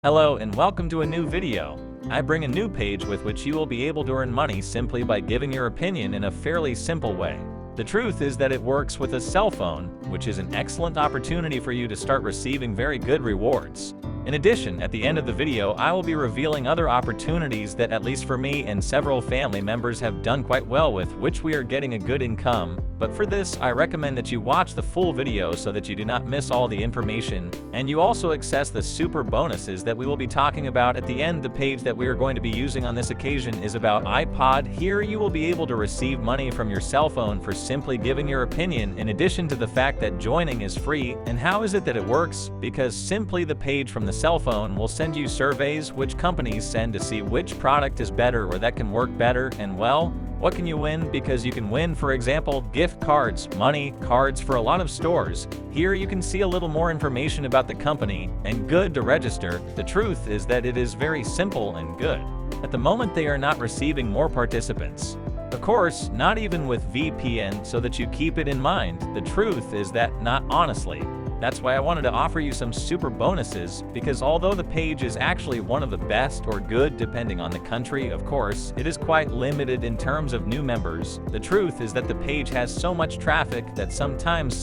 Hello and welcome to a new video. I bring a new page with which you will be able to earn money simply by giving your opinion in a fairly simple way. The truth is that it works with a cell phone, which is an excellent opportunity for you to start receiving very good rewards. In addition, at the end of the video, I will be revealing other opportunities that at least for me and several family members have done quite well with, which we are getting a good income. But for this, I recommend that you watch the full video so that you do not miss all the information, and you also access the super bonuses that we will be talking about at the end. The page that we are going to be using on this occasion is about iPod. Here you will be able to receive money from your cell phone for simply giving your opinion, in addition to the fact that joining is free. And how is it that it works? Because simply the page from the cell phone will send you surveys which companies send to see which product is better or that can work better. And well, what can you win? Because you can win, for example, gift cards, money, cards for a lot of stores. Here you can see a little more information about the company, and good to register. The truth is that it is very simple and good. At the moment they are not receiving more participants. Of course, not even with VPN, so that you keep it in mind. The truth is that not honestly. That's why I wanted to offer you some super bonuses, because although the page is actually one of the best or good depending on the country, of course, it is quite limited in terms of new members. The truth is that the page has so much traffic that sometimes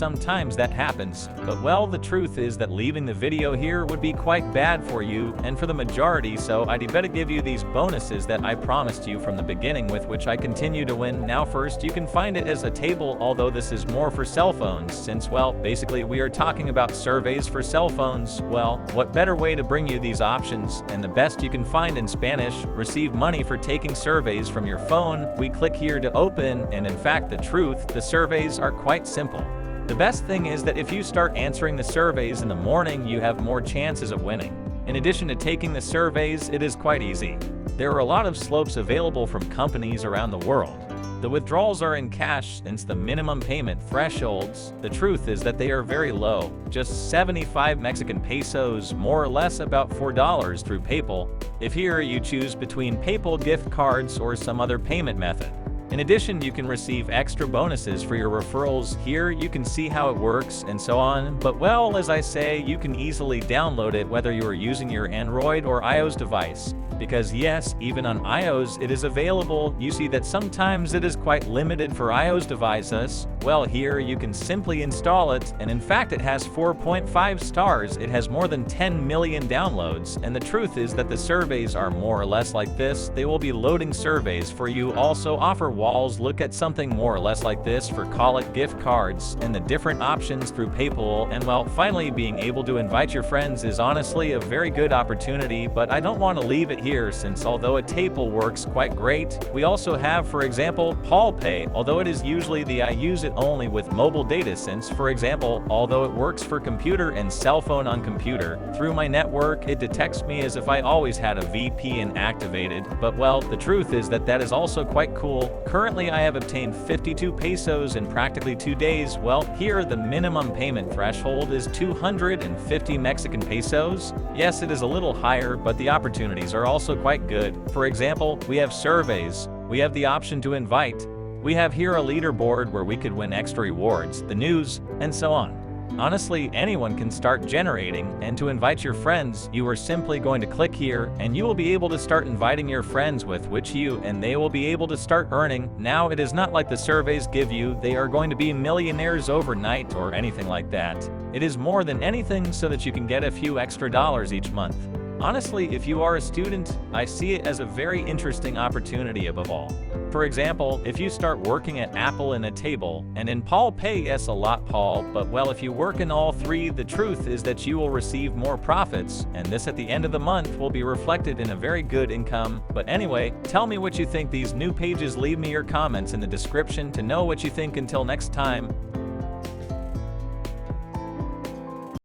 that happens. But well, the truth is that leaving the video here would be quite bad for you and for the majority, so I'd better give you these bonuses that I promised you from the beginning, with which I continue to win. Now first, you can find it as a table, although this is more for cell phones, since well, basically we are talking about surveys for cell phones. Well, what better way to bring you these options, and the best you can find in Spanish. Receive money for taking surveys from your phone. We click here to open, and in fact the truth, the surveys are quite simple. The best thing is that if you start answering the surveys in the morning, you have more chances of winning. In addition to taking the surveys, it is quite easy. There are a lot of slopes available from companies around the world. The withdrawals are in cash since the minimum payment thresholds. The truth is that they are very low, just 75 Mexican pesos, more or less about $4 through PayPal. If here you choose between PayPal gift cards or some other payment method. In addition, you can receive extra bonuses for your referrals. Here you can see how it works and so on. But well, as I say, you can easily download it whether you are using your Android or iOS device. Because yes, even on iOS it is available. You see that sometimes it is quite limited for iOS devices. Well, here you can simply install it, and in fact it has 4.5 stars. It has more than 10 million downloads, and the truth is that the surveys are more or less like this. They will be loading surveys for you. Also offer walls. Look at something more or less like this for call it gift cards, and the different options through PayPal. And well, finally being able to invite your friends is honestly a very good opportunity, but I don't want to leave it here, since although a PayPal works quite great, we also have, for example, Pay, although it is usually I use it only with mobile data, since for example, although it works for computer and cell phone on computer, through my network it detects me as if I always had a VPN activated. But well, the truth is that that is also quite cool. Currently I have obtained 52 pesos in practically 2 days. Well, here the minimum payment threshold is 250 Mexican pesos. Yes, it is a little higher, but the opportunities are also quite good. For example, we have surveys, we have the option to invite, we have here a leaderboard where we could win extra rewards, the news, and so on. Honestly, anyone can start generating, and to invite your friends, you are simply going to click here, and you will be able to start inviting your friends with which you and they will be able to start earning. Now, it is not like the surveys give you they are going to be millionaires overnight or anything like that. It is more than anything so that you can get a few extra dollars each month. Honestly, if you are a student, I see it as a very interesting opportunity above all. For example, if you start working at Apple in a table, and in Pay, yes, a lot Paul, but well, if you work in all three, the truth is that you will receive more profits, and this at the end of the month will be reflected in a very good income. But anyway, tell me what you think these new pages. Leave me your comments in the description to know what you think. Until next time.